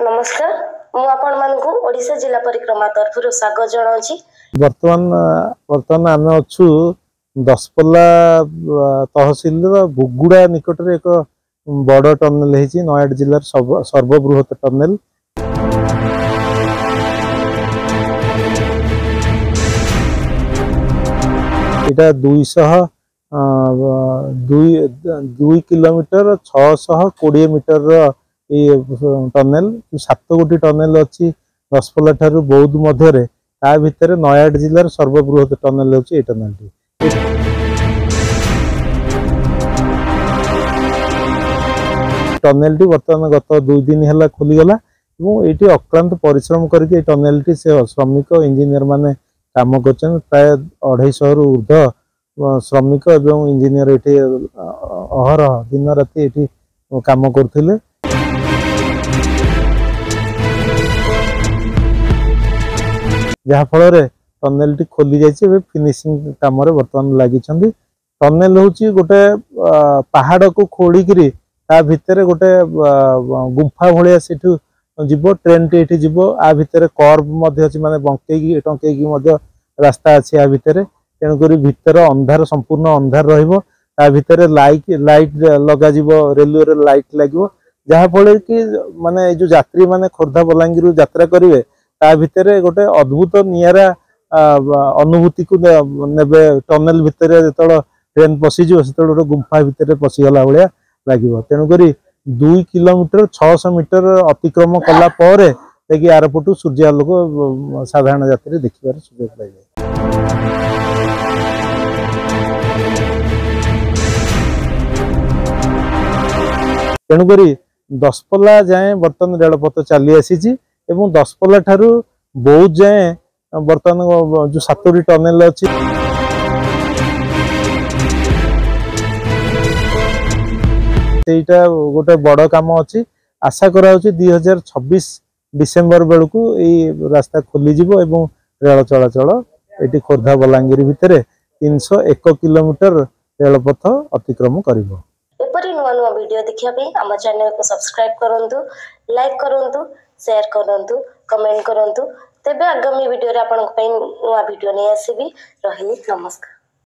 नमस्कार मु आपण मानकु ओडिशा जिला परिक्रमा तरफ स्वागत जनाऊँ। वर्तमान आम अच्छु दसपल्ला तहसिल बुगुड़ा निकट में एक बड़ टनेल है नयगढ़ जिलार सर्वबृहत टनेल। यहाँ 2 किलोमीटर 620 मीटर टनेल 7 गोटी टनेल अच्छी दसपल्ला ठारू बौद्ध मध्य ता भितर नयगढ़ जिलार सर्वबृहत टनेल होची टनेल टनेल टी बर्तमान गत 2 दिन है खोलीगला ये अक्लांत परिश्रम करके टनेल टी से श्रमिक इंजीनियर माने काम कर प्राय 250 रु ऊर्ध्व श्रमिक एवं इंजीनियर ये अहरह दिन राति ये काम करथिले। जहाँफल टनेल टी खोली जाइए फिनिशिंग काम बर्तमान लगी। टनेल हूँ गोटे पहाड़ को खोलिकी ता भितर गोटे गुंफा भाया से जीव ट्रेन टी ये जीव आ भितर कर्व माने बंकई टंकई रास्ता अच्छी आ भितर तेणुक भितर अंधार संपूर्ण अंधार रा भितर लाइट लग रेलवे लाइट लगे जहाँफल कि माने जो यात्री माने खोर्धा बलांगीर यात्रा करेंगे ता भितर गोटे अद्भुत नियारा अनुभूति को नेबे टनेल भितर जो ट्रेन पशिज से गोटे गुंफा भितर पशिगला भाया लगे। तेणुक 2 किलोमीटर 600 मीटर अतिक्रम कला आरपटू सूर्यालोक साधारण यात्री देखिबार सुयोग लगे। तेणुक दसपल्ला जाए बर्तमान रेलपथ चली आसी एवं दसपल्ला ठारू बौद्ध जाए बर्तमान जो 7टी टनेल अच्छी गोटे बड़ काम अच्छी आशा करा 2026 डिसेम्बर बेलू ये रास्ता खोलीज एवं रेल चलाचल ये खोर्धा बलांगीर भितर 301 किलोमीटर रेलपथ अतिक्रम कर। नुआ नुआ वीडियो देखिए आम चैनल को सब्सक्राइब करूँ, लाइक करूँ, शेयर करूँ, कमेंट करूँ। तेबे आगामी वीडियो रे आपन नुआ वीडियो नहीं आसीबी। रही नमस्कार।